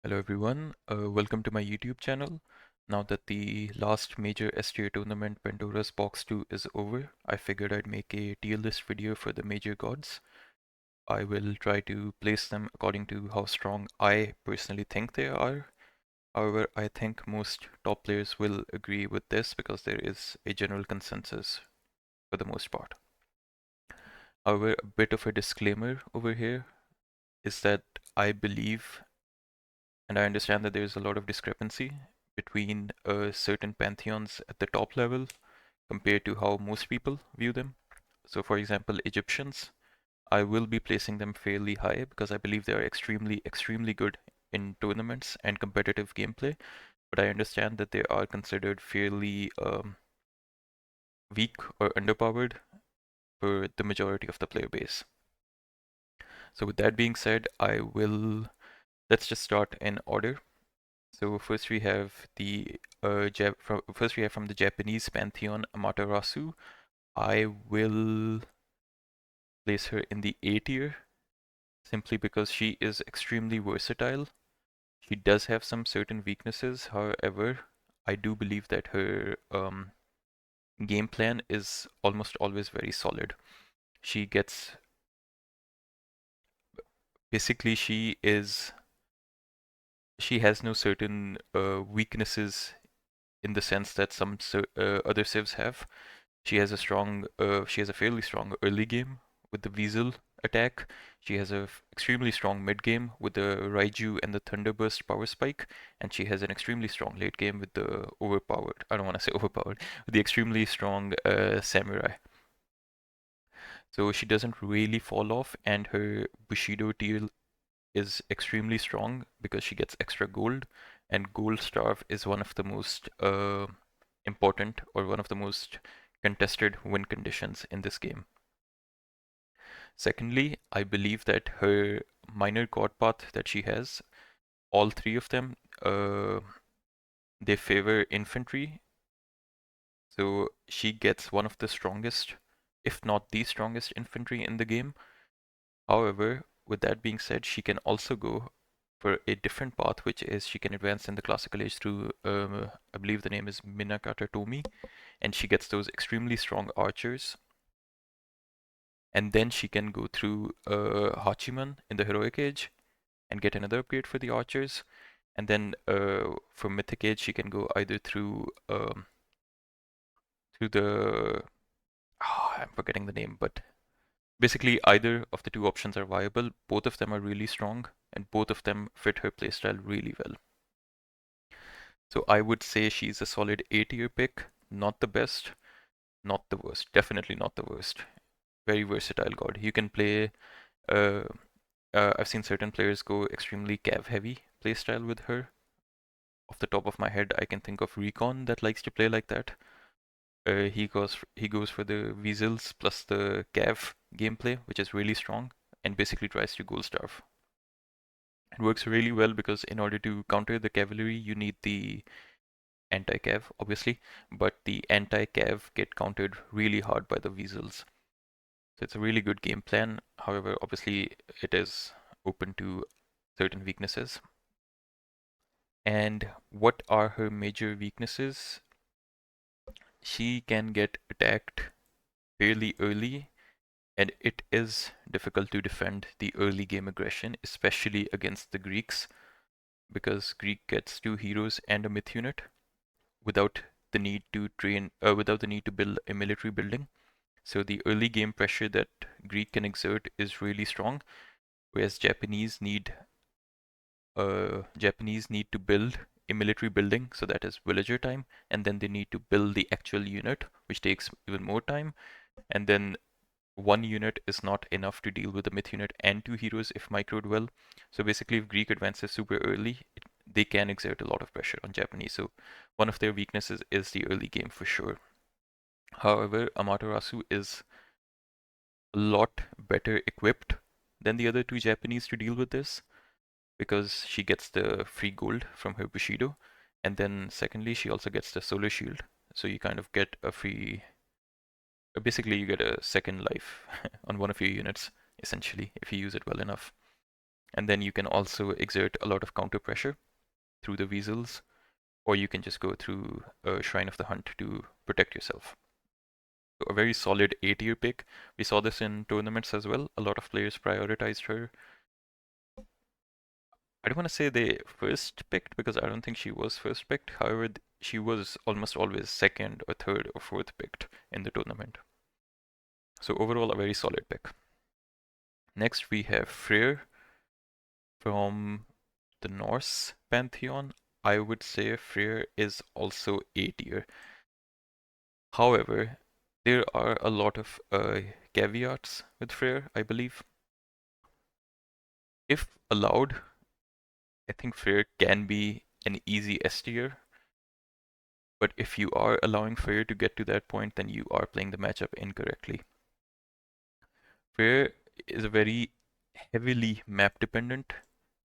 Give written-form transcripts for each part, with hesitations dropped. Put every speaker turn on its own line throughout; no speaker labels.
Hello everyone, welcome to my YouTube channel. Now that the last major S tier tournament Pandora's Box 2 is over, I figured I'd make a tier list video for the major gods. I will try to place them according to how strong I personally think they are. However, I think most top players will agree with this because there is a general consensus for the most part. However, a bit of a disclaimer over here is that I believe and I understand that there's a lot of discrepancy between certain pantheons at the top level compared to how most people view them. So, for example, Egyptians, I will be placing them fairly high because I believe they are extremely good in tournaments and competitive gameplay. But I understand that they are considered fairly weak or underpowered for the majority of the player base. So, with that being said, let's just start in order. So first we have from the Japanese pantheon Amaterasu. I will place her in the A tier simply because she is extremely versatile. She does have some certain weaknesses, however, I do believe that her game plan is almost always very solid. She gets basically she has no certain weaknesses in the sense that some other civs have. She has a fairly strong early game with the Weasel attack. She has a extremely strong mid game with the Raiju and the Thunderburst power spike, and she has an extremely strong late game with the overpowered. I don't want to say overpowered, with the extremely strong Samurai. So she doesn't really fall off, and her Bushido tier is extremely strong because she gets extra gold, and gold starve is one of the most important or one of the most contested win conditions in this game. Secondly, I believe that her minor god path that she has, all three of them, they favor infantry. So she gets one of the strongest, if not the strongest infantry in the game. However, with that being said, she can also go for a different path, which is she can advance in the classical age through, I believe the name is Minakata Tomi, and she gets those extremely strong archers. And then she can go through Hachiman in the heroic age and get another upgrade for the archers. And then for mythic age, she can go either through the I'm forgetting the name, but basically either of the two options are viable. Both of them are really strong, and both of them fit her playstyle really well. So I would say she's a solid A tier pick, not the best, not the worst, definitely not the worst. Very versatile god. You can play. Uh, I've seen certain players go extremely cav heavy playstyle with her. Off the top of my head, I can think of Recon that likes to play like that. He goes for the Weasels plus the cav gameplay, which is really strong, and basically tries to gold starve. It works really well because in order to counter the cavalry, you need the anti-cav, obviously, but the anti-cav get countered really hard by the Weasels. So it's a really good game plan. However, obviously, it is open to certain weaknesses. And what are her major weaknesses? She can get attacked fairly early, and it is difficult to defend the early game aggression, especially against the Greeks, because Greek gets two heroes and a myth unit without the need to without the need to build a military building. So the early game pressure that Greek can exert is really strong, whereas Japanese need to build a military building, so that is villager time, and then they need to build the actual unit, which takes even more time, and then one unit is not enough to deal with the myth unit and two heroes if microed well. So basically, if Greek advances super early, they can exert a lot of pressure on Japanese. So one of their weaknesses is the early game for sure. However, Amaterasu is a lot better equipped than the other two Japanese to deal with this because she gets the free gold from her Bushido, and then secondly, she also gets the solar shield. So you kind of get a free basically you get a second life on one of your units essentially if you use it well enough. And then you can also exert a lot of counter pressure through the weasels, or you can just go through Shrine of the Hunt to protect yourself. So a very solid A-tier pick. We saw this in tournaments as well. A lot of players prioritized her. I don't want to say they first picked because I don't think she was first picked. However, she was almost always second or third or fourth picked in the tournament. So overall, a very solid pick. Next, we have Freyr from the Norse pantheon. I would say Freyr is also A tier. However, there are a lot of caveats with Freyr, I believe. If allowed, I think Freyr can be an easy S tier. But if you are allowing Freyr to get to that point, then you are playing the matchup incorrectly. Freyr is a very heavily map dependent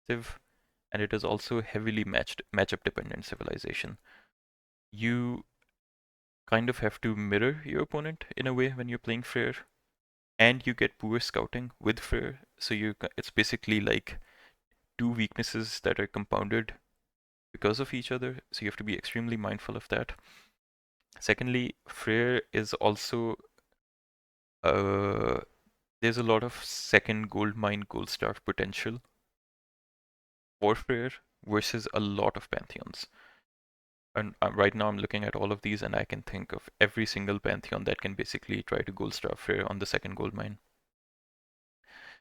civ, and it is also heavily matchup dependent civilization. You kind of have to mirror your opponent in a way when you're playing Freyr, and you get poor scouting with Freyr, so it's basically like two weaknesses that are compounded because of each other, so you have to be extremely mindful of that. Secondly, Freyr is also there's a lot of second gold mine, gold star potential for Freyr versus a lot of pantheons. And right now I'm looking at all of these and I can think of every single pantheon that can basically try to gold star Freyr on the second gold mine.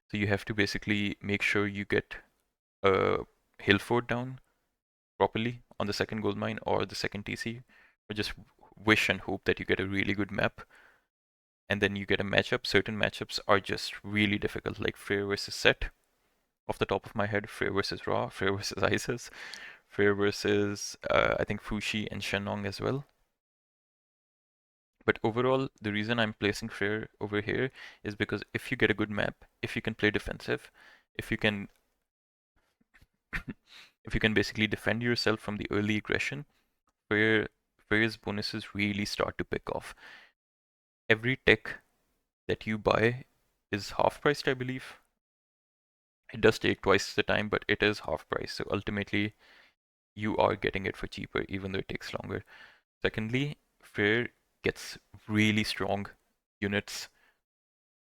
So you have to basically make sure you get a hill fort down properly on the second gold mine or the second TC, or just wish and hope that you get a really good map. And then you get a matchup. Certain matchups are just really difficult, like Freyr versus Set. Off the top of my head, Freyr versus Ra, Freyr versus Isis, Freyr versus I think Fushi and Shenong as well. But overall, the reason I'm placing Freyr over here is because if you get a good map, if you can play defensive, if you can if you can basically defend yourself from the early aggression, Freyr's bonuses really start to pick off. Every tech that you buy is half priced, I believe. It does take twice the time, but it is half price. So ultimately, you are getting it for cheaper, even though it takes longer. Secondly, Freyr gets really strong units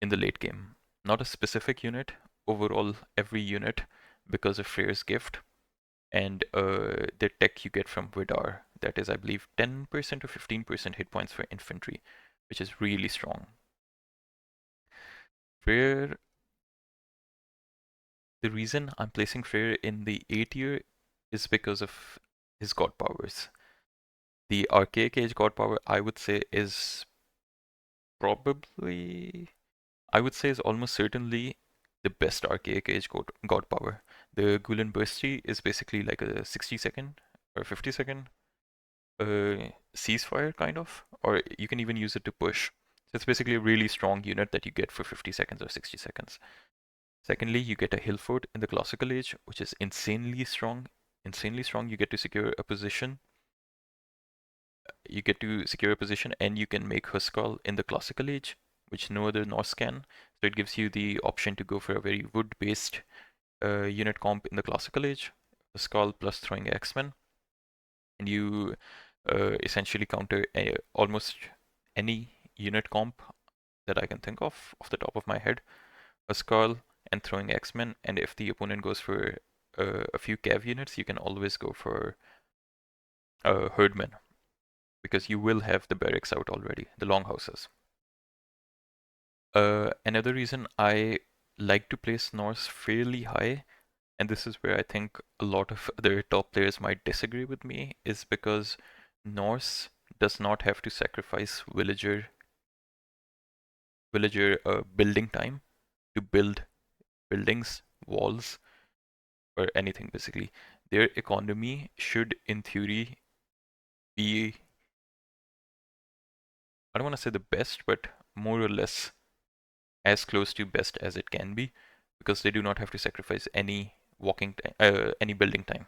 in the late game. Not a specific unit, overall every unit because of Freyr's gift and the tech you get from Vidar. That is, I believe, 10% or 15% hit points for infantry, which is really strong. Freyr, the reason I'm placing Freyr in the A tier is because of his god powers. The Archaic Age god power, I would say, is probably I would say is almost certainly the best Archaic Age god power. The Gulen Bursti is basically like a 60-second or 50-second ceasefire kind of, or you can even use it to push. So it's basically a really strong unit that you get for 50 seconds or 60 seconds. Secondly, you get a hill fort in the Classical Age, which is insanely strong. Insanely strong. You get to secure a position. You get to secure a position, and you can make Huskal in the Classical Age, which no other Norse can. So it gives you the option to go for a very wood-based unit comp in the Classical Age, Huskal plus throwing X-Men, and you essentially counter almost any unit comp that I can think of off the top of my head. Huskal and throwing X-Men, and if the opponent goes for a few Cav units, you can always go for Herdmen, because you will have the barracks out already, the longhouses. Another reason I like to place Norse fairly high, and this is where I think a lot of other top players might disagree with me, is because Norse does not have to sacrifice villager building time to build buildings, walls, or anything basically. Their economy should, in theory, be, I don't want to say the best, but more or less as close to best as it can be, because they do not have to sacrifice any walking time, any building time.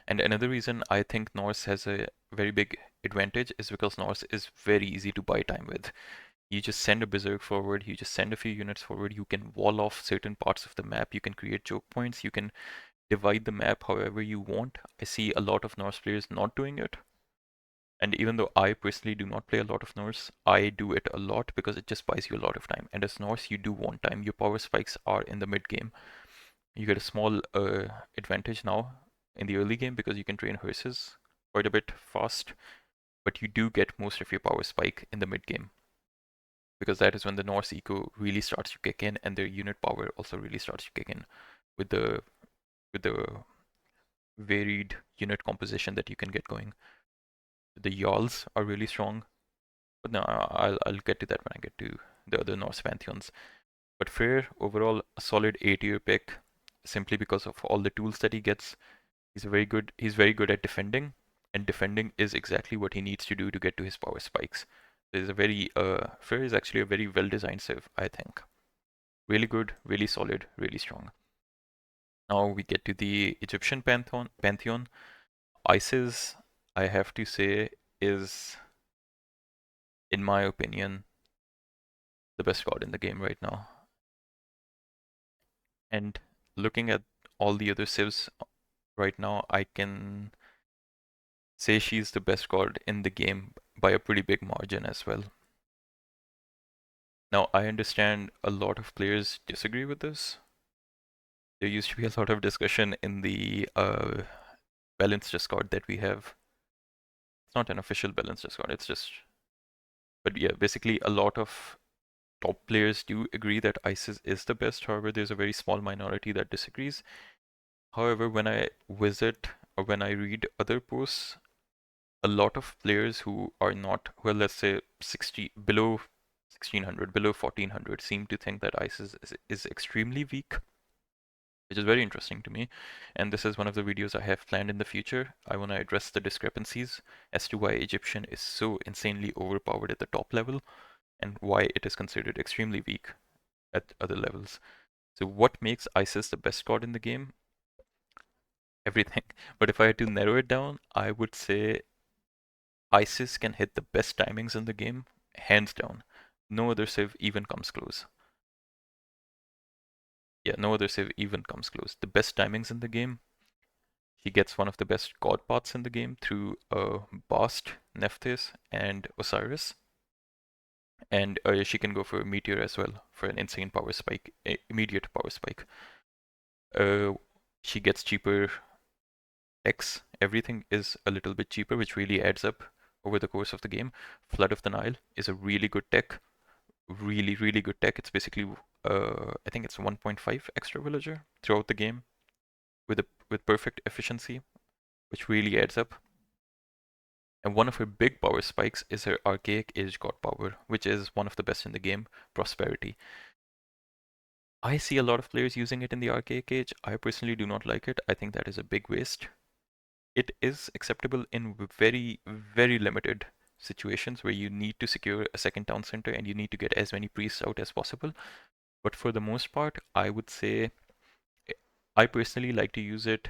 And another reason I think Norse has a very big advantage is because Norse is very easy to buy time with. You just send a berserk forward, you just send a few units forward, you can wall off certain parts of the map, you can create choke points, you can divide the map however you want. I see a lot of Norse players not doing it. And even though I personally do not play a lot of Norse, I do it a lot because it just buys you a lot of time. And as Norse, you do want time. Your power spikes are in the mid game. You get a small advantage now in the early game because you can train hearses quite a bit fast, but you do get most of your power spike in the mid game because that is when the Norse eco really starts to kick in and their unit power also really starts to kick in with the varied unit composition that you can get going. The Jarls are really strong, but no, I'll get to that when I get to the other Norse pantheons. But Freyr, overall, a solid A-tier pick, simply because of all the tools that he gets. He's very good at defending, and defending is exactly what he needs to do to get to his power spikes. Freyr is actually a very well-designed civ, I think. Really good, really solid, really strong. Now we get to the Egyptian pantheon. Isis, I have to say, is, in my opinion, the best god in the game right now. And looking at all the other civs right now, I can say she's the best god in the game by a pretty big margin as well. Now, I understand a lot of players disagree with this. There used to be a lot of discussion in the balance Discord that we have. It's not an official balance Discord, it's just. But yeah, basically, a lot of top players do agree that ISIS is the best. However, there's a very small minority that disagrees. However, when I visit or when I read other posts, a lot of players who are not, well, let's say 60 below 1600, below 1400, seem to think that ISIS is extremely weak, which is very interesting to me. And this is one of the videos I have planned in the future. I want to address the discrepancies as to why Egyptian is so insanely overpowered at the top level and why it is considered extremely weak at other levels. So what makes ISIS the best god in the game? Everything. But if I had to narrow it down, I would say ISIS can hit the best timings in the game, hands down. No other civ even comes close. Yeah, no other civ even comes close. The best timings in the game, she gets one of the best god paths in the game through Bast, Nephthys, and Osiris. And she can go for Meteor as well for an insane power spike, immediate power spike. Uh, she gets cheaper X. Everything is a little bit cheaper, which really adds up over the course of the game. Flood of the Nile is a really good tech. Really, really good tech. It's basically, I think it's 1.5 extra villager throughout the game with perfect efficiency, which really adds up. And one of her big power spikes is her Archaic Age God power, which is one of the best in the game, Prosperity. I see a lot of players using it in the Archaic Age. I personally do not like it. I think that is a big waste. It is acceptable in very, very limited situations where you need to secure a second town center and you need to get as many priests out as possible. But for the most part, I would say I personally like to use it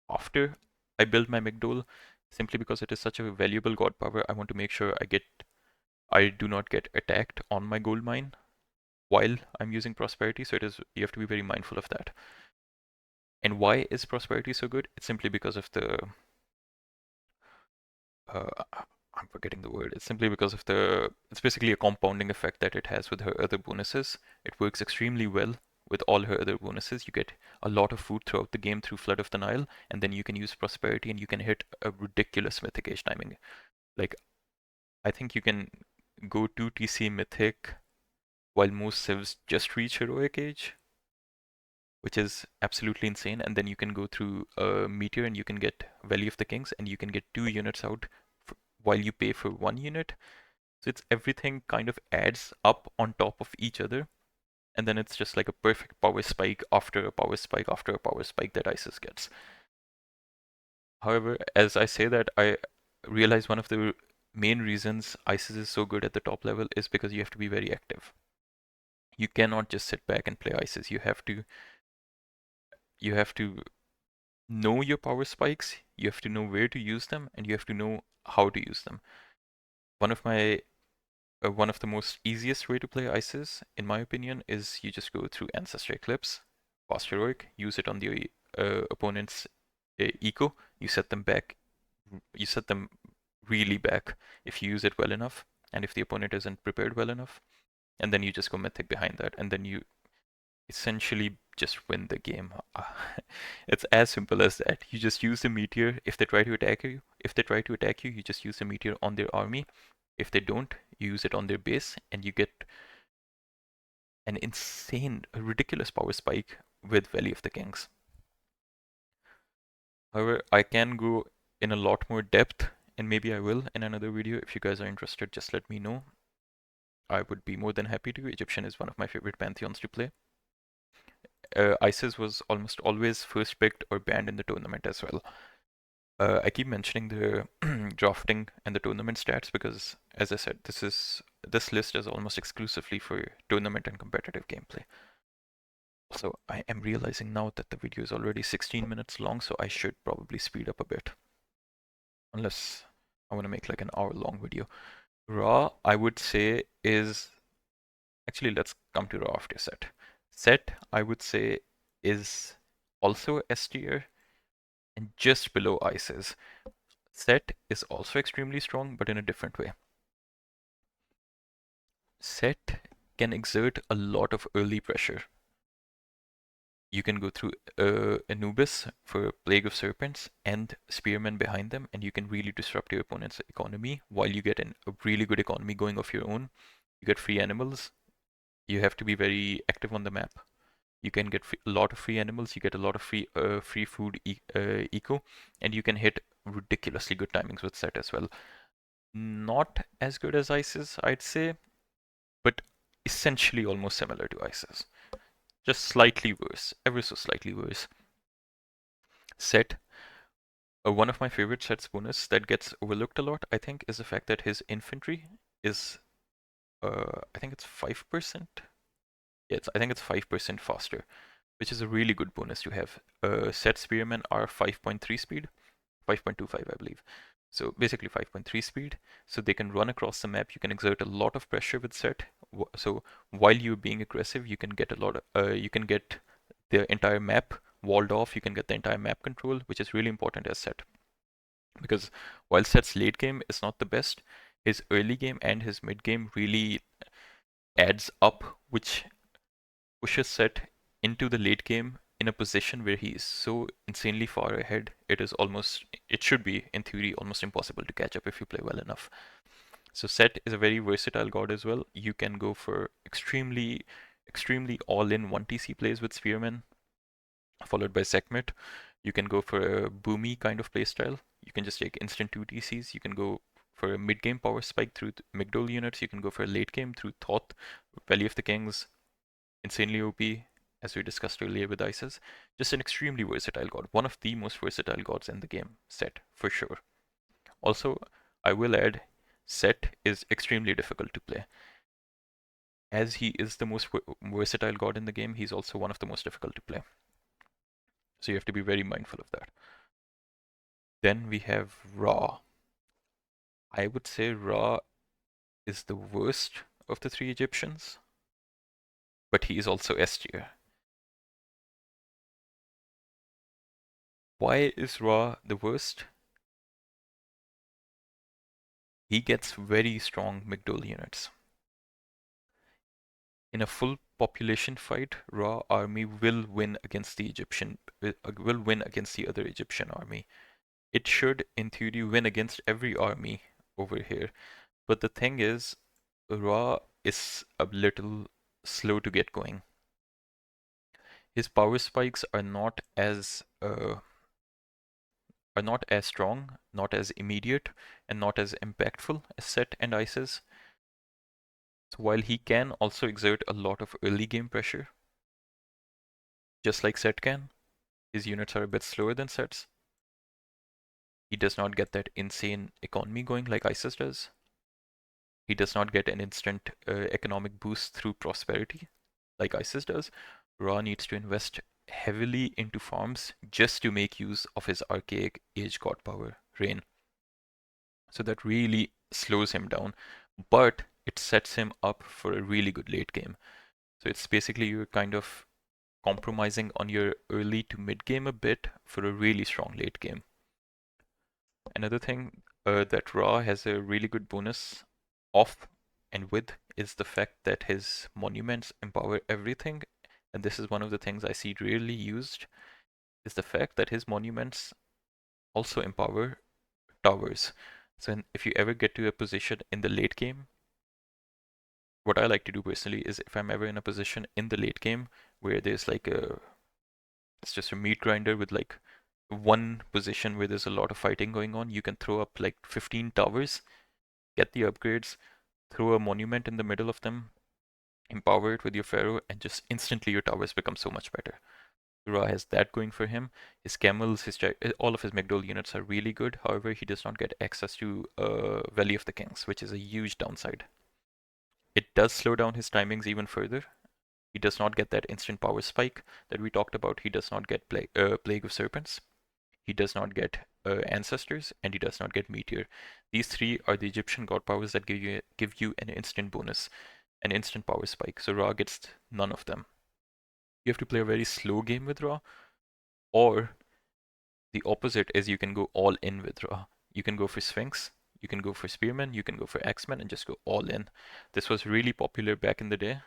after I build my Migdol, simply because it is such a valuable god power. I want to make sure I do not get attacked on my gold mine while I'm using prosperity. So you have to be very mindful of that. And why is prosperity so good? It's simply because of the uh, I'm forgetting the word. It's simply because of it's basically a compounding effect that it has with her other bonuses. It works extremely well with all her other bonuses. You get a lot of food throughout the game through Flood of the Nile, and then you can use prosperity and you can hit a ridiculous mythic age timing. Like, I think you can go 2 TC mythic while most civs just reach heroic age, which is absolutely insane. And then you can go through Meteor and you can get Valley of the Kings and you can get 2 units out while you pay for 1 unit. So it's everything kind of adds up on top of each other. And then it's just like a perfect power spike after a power spike after a power spike that ISIS gets. However, as I say that, I realize one of the main reasons ISIS is so good at the top level is because you have to be very active. You cannot just sit back and play ISIS. You have to know your power spikes, you have to know where to use them, and you have to know how to use them. One of my One of the most easiest way to play Isis, in my opinion, is you just go through Ancestor Eclipse, Fast Heroic, use it on the opponent's eco, you set them back, you set them really back if you use it well enough, and if the opponent isn't prepared well enough, and then you just go Mythic behind that, and then you essentially just win the game. It's as simple as that. You just use the meteor. If they try to attack you, you just use the meteor on their army. If they don't, you use it on their base, and you get an insane, a ridiculous power spike with Valley of the Kings. However, I can go in a lot more depth, and maybe I will in another video. If you guys are interested, just let me know. I would be more than happy to. Egyptian is one of my favorite pantheons to play. Isis was almost always first picked or banned in the tournament as well. I keep mentioning the drafting and the tournament stats because, as I said, this list is almost exclusively for tournament and competitive gameplay. So I am realizing now that the video is already 16 minutes long, so I should probably speed up a bit. Unless I want to make like an hour-long video. Ra, I would say, is... Actually, let's come to Ra after Set. Set, I would say, is also S tier and just below Isis. Set is also extremely strong, but in a different way. Set can exert a lot of early pressure. You can go through Anubis for Plague of Serpents and Spearmen behind them, and you can really disrupt your opponent's economy while you get a really good economy going of your own. You get free animals. You have to be very active on the map. You can get a lot of free animals. You get a lot of free food eco, and you can hit ridiculously good timings with Set as well. Not as good as Isis, I'd say, but essentially almost similar to Isis. Just slightly worse, ever so slightly worse. Set, one of my favorite Set's bonus that gets overlooked a lot, I think, is the fact that his infantry is, I think it's 5%? Yeah, I think it's 5% faster, which is a really good bonus to have. Set Spearmen are 5.3 speed, 5.25 I believe. So basically 5.3 speed, so they can run across the map. You can exert a lot of pressure with Set. So while you're being aggressive, you can get a lot of, you can get the entire map walled off. You can get the entire map control, which is really important as Set. Because while Set's late game is not the best, his early game and his mid game really adds up, which pushes Set into the late game in a position where he is so insanely far ahead, it should be, in theory, almost impossible to catch up if you play well enough. So Set is a very versatile god as well. You can go for extremely all-in 1TC plays with Spearmen, followed by Sekhmet. You can go for a boomy kind of playstyle. You can just take instant 2TCs. You can go for a mid-game power spike through Migdol units. You can go for a late game through Thoth, Valley of the Kings, insanely OP, as we discussed earlier with Isis. Just an extremely versatile god. One of the most versatile gods in the game, Set, for sure. Also, I will add, Set is extremely difficult to play. As he is the most versatile god in the game, he's also one of the most difficult to play. So you have to be very mindful of that. Then we have Ra. I would say Ra is the worst of the three Egyptians, but he is also S tier. Why is Ra the worst? He gets very strong Migdol units. In a full population fight, Ra army will win against the other Egyptian army. It should, in theory, win against every army over here. But the thing is, Ra is a little slow to get going. His power spikes are not as strong, not as immediate, and not as impactful as Set and Isis. So while he can also exert a lot of early game pressure, just like Set can, his units are a bit slower than Set's. He does not get that insane economy going like Isis does. He does not get an instant economic boost through prosperity like Isis does. Ra needs to invest heavily into farms just to make use of his archaic age god power, Rain. So that really slows him down, but it sets him up for a really good late game. So it's basically you're kind of compromising on your early to mid game a bit for a really strong late game. Another thing that Ra has a really good bonus off and with is the fact that his monuments empower everything. And this is one of the things I see rarely used, is the fact that his monuments also empower towers. So if you ever get to a position in the late game, what I like to do personally is if I'm ever in a position in the late game where there's like it's just a meat grinder with like one position where there's a lot of fighting going on, you can throw up like 15 towers, get the upgrades, throw a monument in the middle of them, empower it with your pharaoh, and just instantly your towers become so much better. Ra has that going for him. His camels, all of his Migdol units are really good. However, he does not get access to Valley of the Kings, which is a huge downside. It does slow down his timings even further. He does not get that instant power spike that we talked about. He does not get Plague of Serpents. He does not get Ancestors, and he does not get Meteor. These three are the Egyptian god powers that give you an instant bonus, an instant power spike. So Ra gets none of them. You have to play a very slow game with Ra, or the opposite is you can go all in with Ra. You can go for Sphinx, you can go for Spearman, you can go for X-Men, and just go all in. This was really popular back in the day.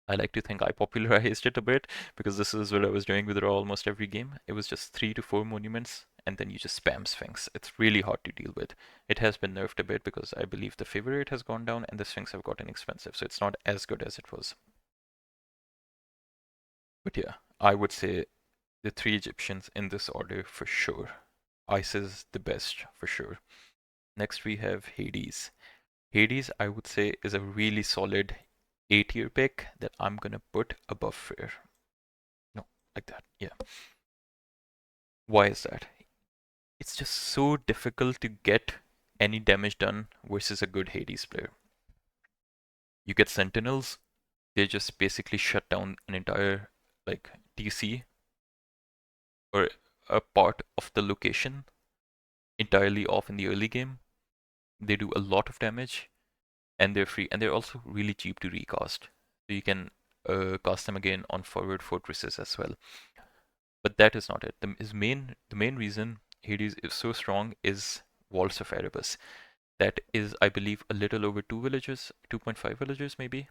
I like to think I popularized it a bit because this is what I was doing with Ra almost every game. It was just 3 to 4 monuments and then you just spam Sphinx. It's really hard to deal with. It has been nerfed a bit because I believe the favor rate has gone down and the Sphinx have gotten expensive, so it's not as good as it was. But yeah, I would say the 3 Egyptians in this order for sure. Isis the best for sure. Next we have Hades. Hades, I would say, is a really solid A-tier pick that I'm gonna put above Freyr. No, like that, yeah. Why is that? It's just so difficult to get any damage done versus a good Hades player. You get Sentinels, they just basically shut down an entire like DC or a part of the location entirely off in the early game. They do a lot of damage and they're free and they're also really cheap to recast. So you can cast them again on forward fortresses as well. But that is not it. The main reason Hades is so strong is Walls of Erebus. That is, I believe, a little over 2 villagers, 2.5 villagers maybe,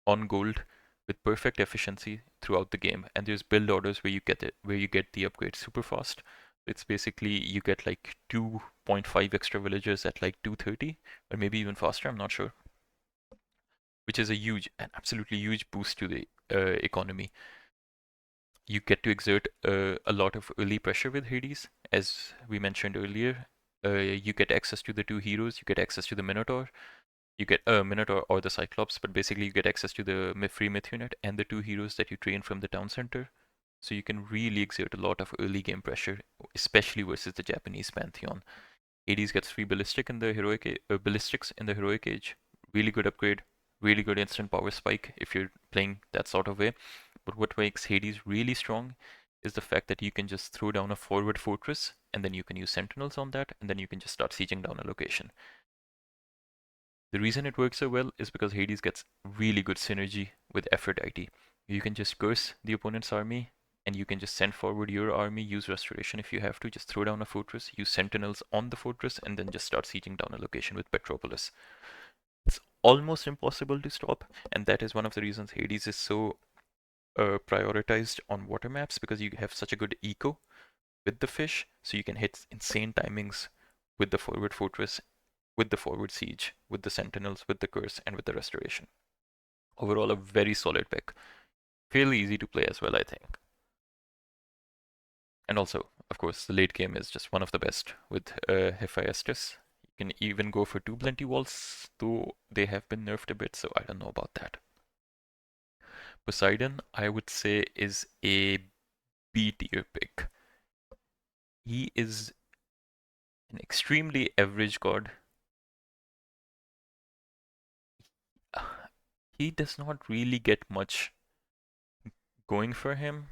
on gold with perfect efficiency throughout the game. And there's build orders where you get the upgrade super fast. It's basically you get like 2.5 extra villagers at like 230 or maybe even faster, I'm not sure. Which is an absolutely huge boost to the economy. You get to exert a lot of early pressure with Hades, as we mentioned earlier. You get access to the 2 heroes, you get access to the Minotaur, you get a Minotaur or the Cyclops, but basically you get access to the free myth unit and the 2 heroes that you train from the town center. So you can really exert a lot of early game pressure, especially versus the Japanese pantheon. Hades gets free ballistics in the heroic age. Really good upgrade, really good instant power spike if you're playing that sort of way. But what makes Hades really strong is the fact that you can just throw down a forward fortress and then you can use sentinels on that and then you can just start sieging down a location. The reason it works so well is because Hades gets really good synergy with Aphrodite. You can just curse the opponent's army and you can just send forward your army, use restoration if you have to, just throw down a fortress, use sentinels on the fortress, and then just start sieging down a location with Petropolis. It's almost impossible to stop, and that is one of the reasons Hades is so prioritized on water maps, because you have such a good eco with the fish, so you can hit insane timings with the forward fortress, with the forward siege, with the sentinels, with the curse, and with the restoration. Overall, a very solid pick. Fairly easy to play as well, I think. And also, of course, the late game is just one of the best with Hephaestus. You can even go for 2 plenty walls, though they have been nerfed a bit, so I don't know about that. Poseidon, I would say, is a B tier pick. He is an extremely average god. He does not really get much going for him,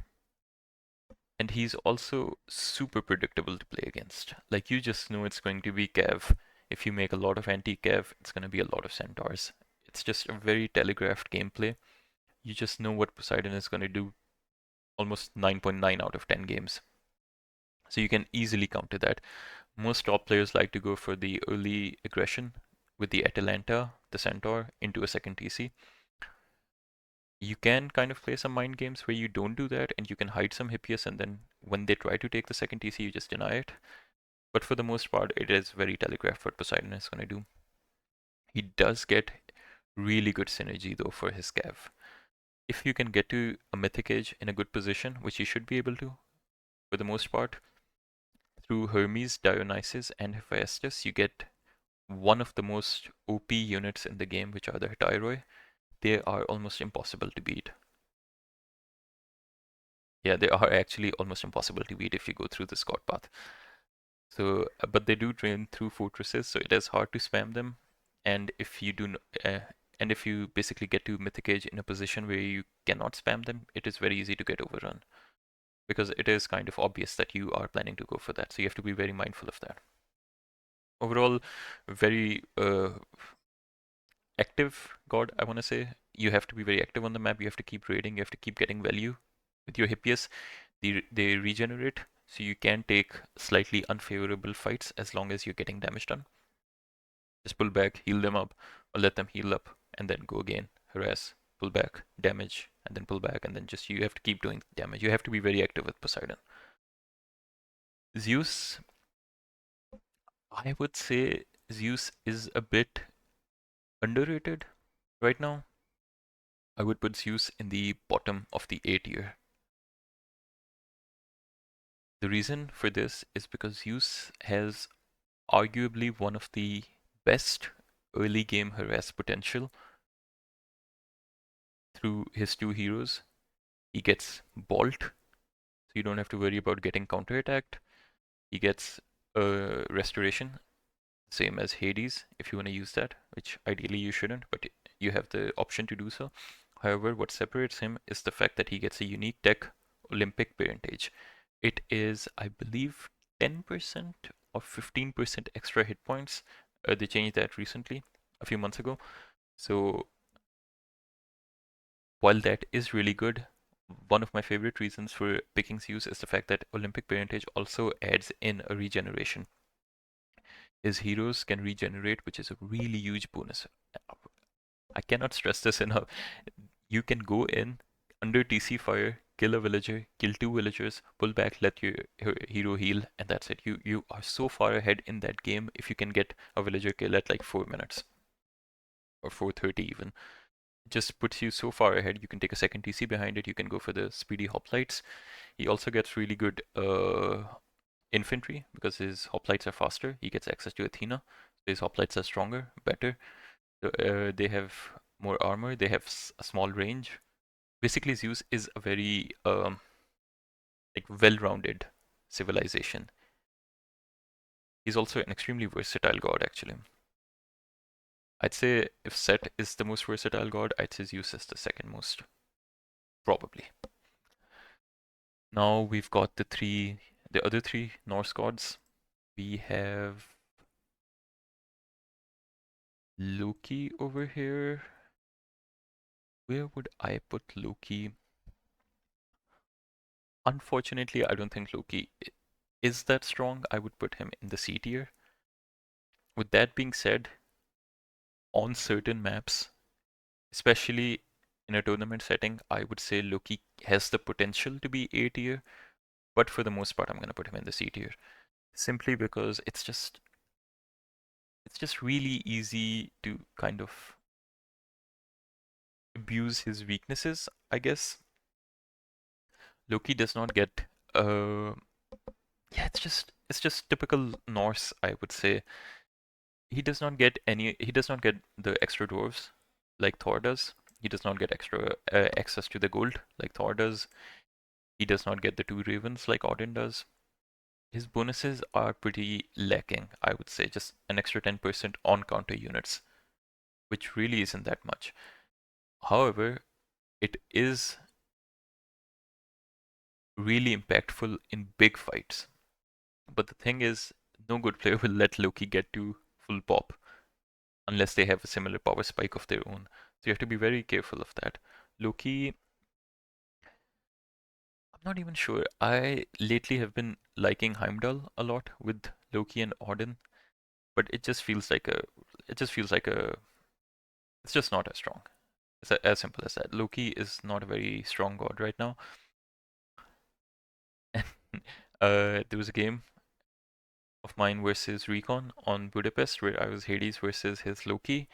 and he's also super predictable to play against. Like, you just know it's going to be Kev If you make a lot of anti-cav, it's going to be a lot of centaurs. It's just a very telegraphed gameplay. You just know what Poseidon is going to do almost 9.9 out of 10 games. So you can easily counter that. Most top players like to go for the early aggression with the Atalanta, the Centaur, into a second TC. You can kind of play some mind games where you don't do that and you can hide some Hippias, and then when they try to take the second TC, you just deny it. But for the most part, it is very telegraphed what Poseidon is going to do. He does get really good synergy though for his Cav. If you can get to a Mythic Age in a good position, which you should be able to for the most part, through Hermes, Dionysus, and Hephaestus, you get one of the most OP units in the game, which are the Hetairoi. They are almost impossible to beat. Yeah, they are actually almost impossible to beat if you go through the Scott path. So, but they do drain through fortresses, so it is hard to spam them. And if you do, and if you basically get to Mythic Age in a position where you cannot spam them, it is very easy to get overrun because it is kind of obvious that you are planning to go for that. So you have to be very mindful of that. Overall, very active god, I want to say. You have to be very active on the map. You have to keep raiding. You have to keep getting value with your Hippias. They regenerate, so you can take slightly unfavorable fights as long as you're getting damage done. Just pull back, heal them up, or let them heal up, and then go again. Harass, pull back, damage, and then pull back, and then just you have to keep doing damage. You have to be very active with Poseidon. Zeus, I would say Zeus is a bit underrated right now. I would put Zeus in the bottom of the A tier. The reason for this is because Zeus has arguably one of the best early game harass potential through his two heroes. He gets Bolt, so you don't have to worry about getting counterattacked. He gets Restoration, same as Hades, if you want to use that, which ideally you shouldn't, but you have the option to do so. However, what separates him is the fact that he gets a unique tech, Olympic Parentage. It is, I believe, 10% or 15% extra hit points. They changed that recently, a few months ago. So while that is really good, one of my favorite reasons for picking Zeus is the fact that Olympic Parentage also adds in a regeneration. His heroes can regenerate, which is a really huge bonus. I cannot stress this enough. You can go in under TC fire, kill a villager, kill two villagers, pull back, let your hero heal, and that's it. You are so far ahead in that game if you can get a villager kill at like 4 minutes or 4:30 even. Just puts you so far ahead. You can take a second TC behind it. You can go for the speedy hoplites. He also gets really good infantry because his hoplites are faster. He gets access to Athena. So his hoplites are stronger, better. They have more armor. They have a small range. Basically, Zeus is a very like well-rounded civilization. He's also an extremely versatile god, actually. I'd say if Set is the most versatile god, I'd say Zeus is the second most, probably. Now we've got the other three Norse gods. We have Loki over here. Where would I put Loki? Unfortunately, I don't think Loki is that strong. I would put him in the C tier. With that being said, on certain maps, especially in a tournament setting, I would say Loki has the potential to be A tier, but for the most part, I'm going to put him in the C tier. Simply because it's just really easy to kind of abuse his weaknesses, I guess. Loki does not get yeah, it's just typical Norse, I would say. He does not get the extra dwarves like Thor does. He does not get extra access to the gold like Thor does. He does not get the two ravens like Odin does. His bonuses are pretty lacking, I would say, just an extra 10% on counter units, which really isn't that much. However, it is really impactful in big fights. But the thing is, no good player will let Loki get to full pop unless they have a similar power spike of their own. So you have to be very careful of that. Loki, I'm not even sure. I lately have been liking Heimdall a lot with Loki and Odin, but it just feels like a, it's just not as strong. It's as simple as that. Loki is not a very strong god right now. There was a game of mine versus Recon on Budapest where I was Hades versus his Loki,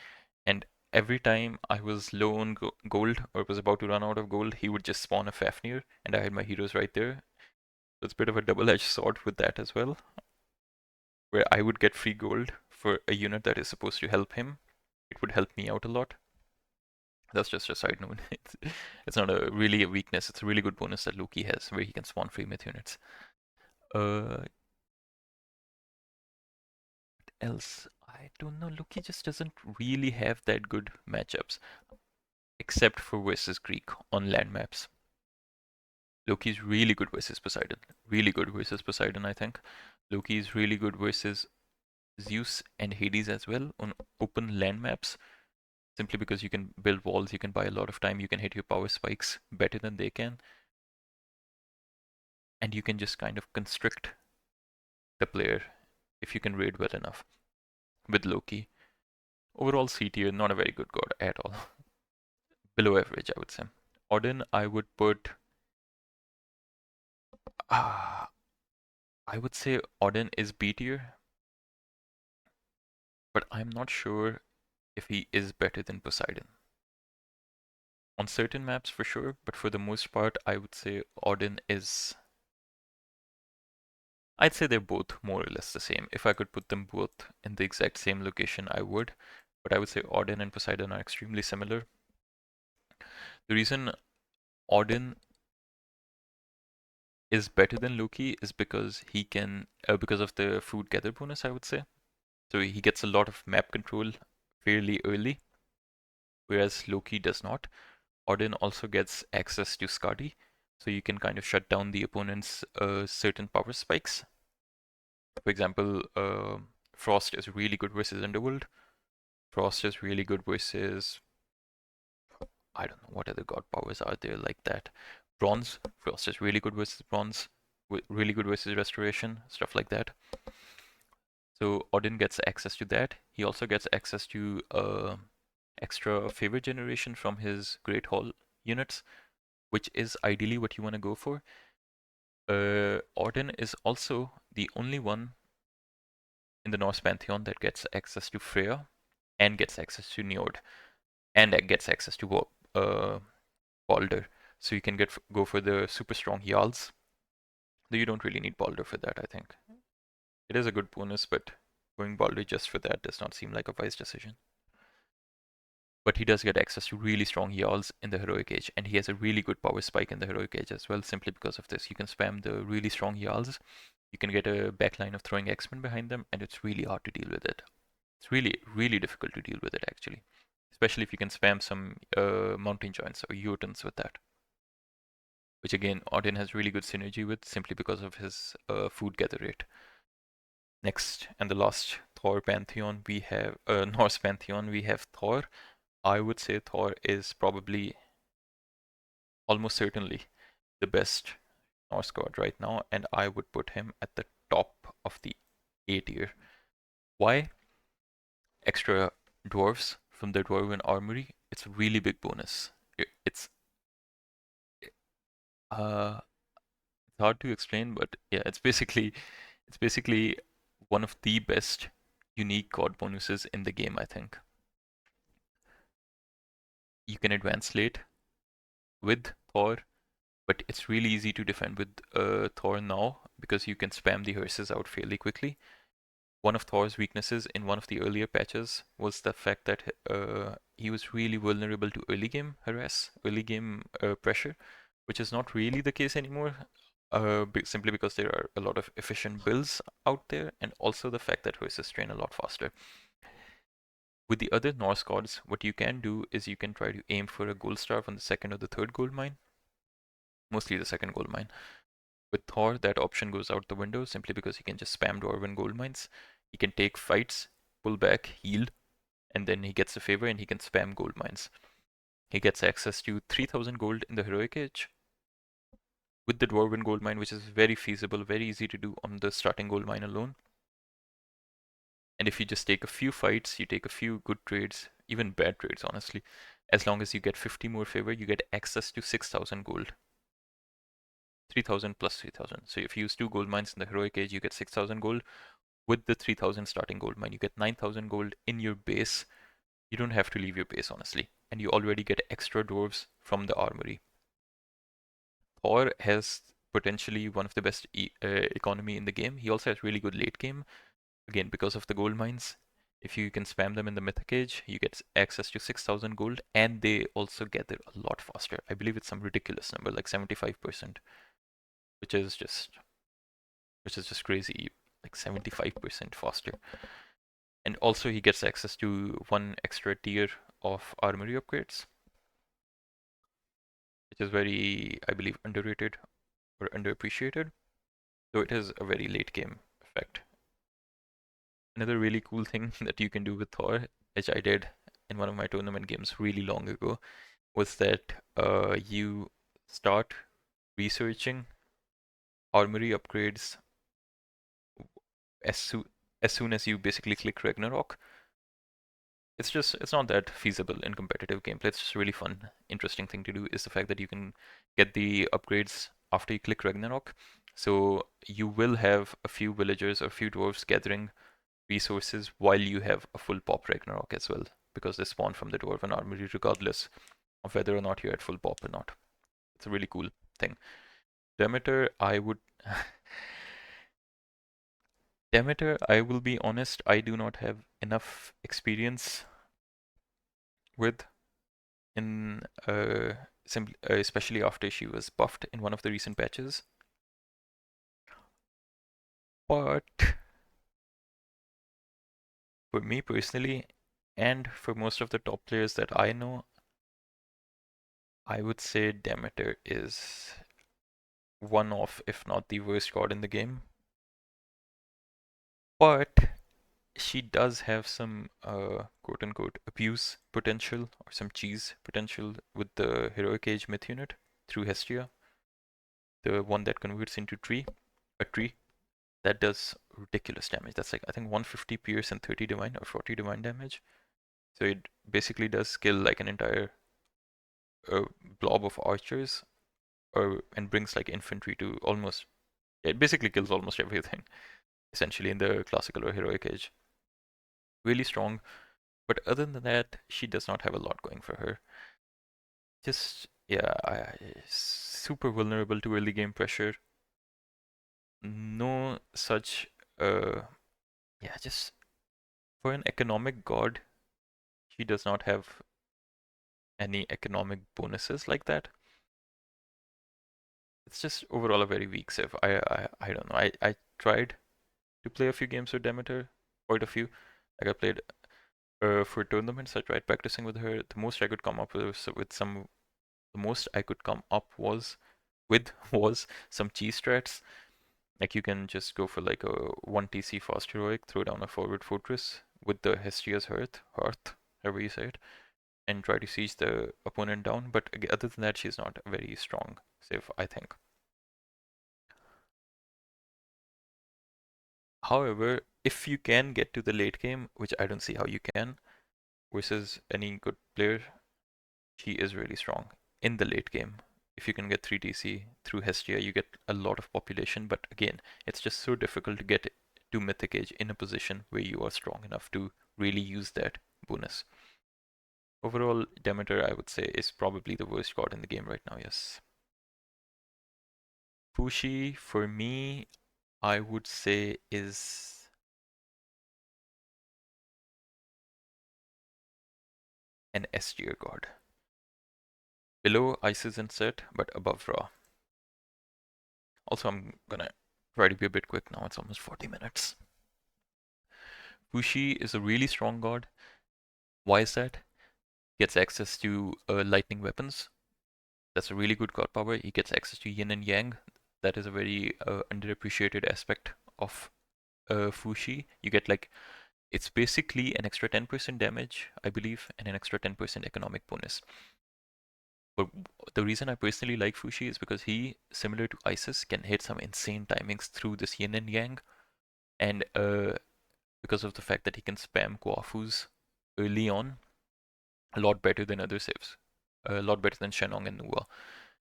and every time I was low on gold or was about to run out of gold, he would just spawn a Fafnir, and I had my heroes right there. So it's a bit of a double-edged sword with that as well, where I would get free gold for a unit that is supposed to help him. It would help me out a lot. That's just a side note. It's not a really a weakness. It's a really good bonus that Loki has, where he can spawn free myth units. What else? I don't know. Loki just doesn't really have that good matchups, except for versus Greek on land maps. Loki's really good versus Poseidon. Really good versus Poseidon, I think. Loki's really good versus Zeus and Hades as well on open land maps. Simply because you can build walls, you can buy a lot of time, you can hit your power spikes better than they can. And you can just kind of constrict the player if you can raid well enough with Loki. Overall C tier, not a very good god at all. Below average, I would say. Odin, I would put. I would say Odin is B tier, but I'm not sure if he is better than Poseidon. On certain maps for sure, but for the most part, I would say Odin is. I'd say they're both more or less the same. If I could put them both in the exact same location, I would. But I would say Odin and Poseidon are extremely similar. The reason Odin is better than Loki is because he can, because of the food gather bonus, I would say. So he gets a lot of map control fairly early, whereas Loki does not. Odin also gets access to Skadi, so you can kind of shut down the opponent's certain power spikes. For example, Frost is really good versus Underworld. Frost is really good versus, I don't know what other god powers are there like that. Bronze. Frost is really good versus Bronze. Really good versus Restoration. Stuff like that. So Odin gets access to that. He also gets access to extra favor generation from his Great Hall units, which is ideally what you want to go for. Odin is also the only one in the Norse pantheon that gets access to Freyr and gets access to Njord and gets access to Balder. So you can go for the super strong Jarls. Though you don't really need Balder for that, I think. It is a good bonus, but going Balder just for that does not seem like a wise decision. But he does get access to really strong Jarls in the Heroic Age, and he has a really good power spike in the Heroic Age as well, simply because of this. You can spam the really strong Jarls, you can get a backline of throwing X-Men behind them, and it's really hard to deal with it. It's really, really difficult to deal with it, actually. Especially if you can spam some Mountain Giants or Jotuns with that. Which again, Odin has really good synergy with, simply because of his food gather rate. Next, and the last Thor pantheon, we have Norse pantheon, we have Thor. I would say Thor is probably, almost certainly, the best Norse god right now, and I would put him at the top of the A tier. Why? Extra dwarves from the dwarven armory. It's a really big bonus. It's uh, it's hard to explain, but yeah, it's basically one of the best unique god bonuses in the game, I think. You can advance late with Thor, but it's really easy to defend with Thor now because you can spam the hearses out fairly quickly. One of Thor's weaknesses in one of the earlier patches was the fact that he was really vulnerable to early game harass, early game pressure, which is not really the case anymore. Simply because there are a lot of efficient builds out there, and also the fact that hearses train a lot faster. With the other Norse gods, what you can do is you can try to aim for a gold star from the second or the third gold mine, mostly the second gold mine. With Thor, that option goes out the window simply because he can just spam dwarven gold mines. He can take fights, pull back, heal, and then he gets a favor and he can spam gold mines. He gets access to 3000 gold in the heroic age with the dwarven gold mine, which is very feasible, very easy to do on the starting gold mine alone. And if you just take a few fights, you take a few good trades, even bad trades, honestly, as long as you get 50 more favor, you get access to 6000 gold. 3000 plus 3000. So if you use 2 gold mines in the heroic age, you get 6000 gold. With the 3000 starting gold mine, you get 9000 gold in your base. You don't have to leave your base, honestly. And you already get extra dwarves from the armory. Thor has potentially one of the best economy in the game. He also has really good late game. Again, because of the gold mines. If you can spam them in the mythic age, you get access to 6000 gold, and they also gather a lot faster. I believe it's some ridiculous number, like 75%, which is just crazy, like 75% faster. And also he gets access to one extra tier of armory upgrades, which is very, I believe, underrated or underappreciated. So it is a very late game effect. Another really cool thing that you can do with Thor, which I did in one of my tournament games really long ago, was that you start researching armory upgrades as, as soon as you basically click Ragnarok. It's not that feasible in competitive gameplay. It's just really fun. Interesting thing to do is the fact that you can get the upgrades after you click Ragnarok. So you will have a few villagers or a few dwarves gathering resources while you have a full pop Ragnarok as well, because they spawn from the dwarven armory regardless of whether or not you're at full pop or not. It's a really cool thing. Demeter, Demeter, I will be honest, I do not have enough experience with in especially after she was buffed in one of the recent patches. But for me personally, and for most of the top players that I know, I would say Demeter is one of, if not the worst god in the game. But she does have some quote unquote abuse potential or some cheese potential with the heroic age myth unit through Hestia, the one that converts into a tree that does ridiculous damage. That's like I think 150 pierce and 30 divine or 40 divine damage. So it basically does kill like an entire blob of archers, and brings like infantry to almost. Yeah, it basically kills almost everything, essentially in the classical or heroic age. Really strong, but other than that, she does not have a lot going for her. Just yeah, super vulnerable to early game pressure. No such yeah, just for an economic god, she does not have any economic bonuses like that. It's just overall a very weak civ. I don't know. I tried to play a few games with Demeter, quite a few. Like I played for tournaments. I tried practicing with her. The most I could come up with some. The most I could come up was some cheese strats. Like you can just go for like a 1 TC fast heroic, throw down a forward fortress with the Hestia's hearth, however you say it, and try to siege the opponent down. But other than that, she's not a very strong civ, I think. However, if you can get to the late game, which I don't see how you can, versus any good player, she is really strong in the late game. If you can get 3 TC through Hestia, you get a lot of population, but again, it's just so difficult to get to Mythic Age in a position where you are strong enough to really use that bonus. Overall, Demeter, I would say, is probably the worst god in the game right now, yes. Fushi, for me, I would say is an S tier god. Below Isis and Set, but above Ra. Also, I'm gonna try to be a bit quick now, it's almost 40 minutes. Fushi is a really strong god. Why is that? He gets access to lightning weapons. That's a really good god power. He gets access to yin and yang. That is a very underappreciated aspect of Fushi. You get like It's basically an extra 10% damage, I believe, and an extra 10% economic bonus. But the reason I personally like Fushi is because he, similar to Isis, can hit some insane timings through this yin and yang, and because of the fact that he can spam Coafus early on, a lot better than other civs, a lot better than Shenong and Nuwa,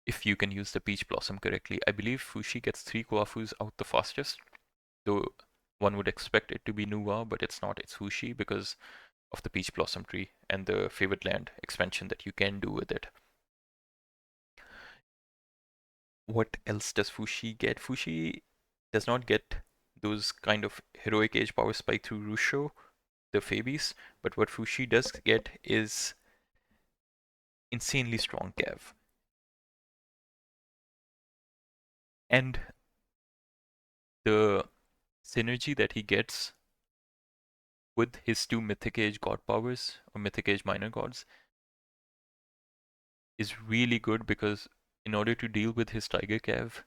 if you can use the Peach Blossom correctly. I believe Fushi gets 3 Coafus out the fastest, though one would expect it to be Nuwa, but it's not, it's Fushi because of the Peach Blossom tree and the Favored Land expansion that you can do with it. What else does Fushi get? Fushi does not get those kind of heroic age power spike through Rusho, the Phoebes, but what Fushi does get is insanely strong Cav. And the synergy that he gets with his 2 Mythic Age God powers, or Mythic Age Minor Gods, is really good because in order to deal with his Tiger Cav,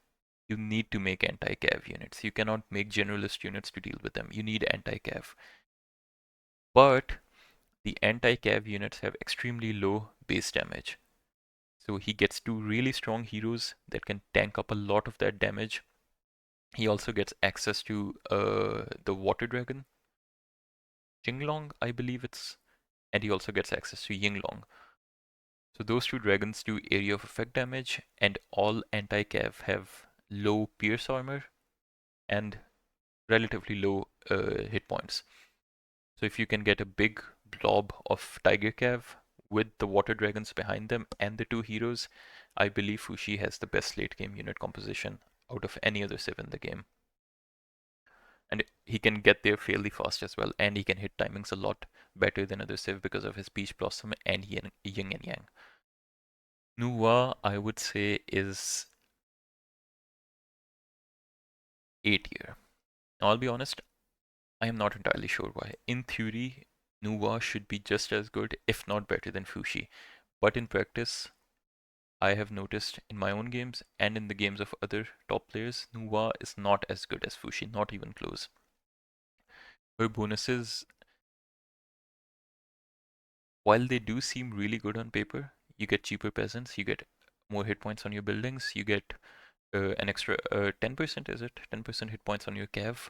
you need to make anti-cav units. You cannot make generalist units to deal with them. You need anti-cav. But the anti-cav units have extremely low base damage. So he gets 2 really strong heroes that can tank up a lot of that damage. He also gets access to the Water Dragon, Jinglong, I believe it's, and he also gets access to Yinglong. So those 2 dragons do area of effect damage, and all anti-cav have low pierce armor and relatively low hit points. So if you can get a big blob of Tiger Cav with the water dragons behind them and the 2 heroes, I believe Fushi has the best late game unit composition out of any other civ in the game. And he can get there fairly fast as well, and he can hit timings a lot better than other civ because of his Peach Blossom and Yin and Yang. Nuwa, I would say, is A tier. Now, I'll be honest, I am not entirely sure why. In theory, Nuwa should be just as good, if not better than Fushi. But in practice, I have noticed in my own games and in the games of other top players, Nuwa is not as good as Fushi, not even close. Her bonuses, while they do seem really good on paper, you get cheaper peasants, you get more hit points on your buildings, you get an extra 10%, is it? 10% hit points on your cav.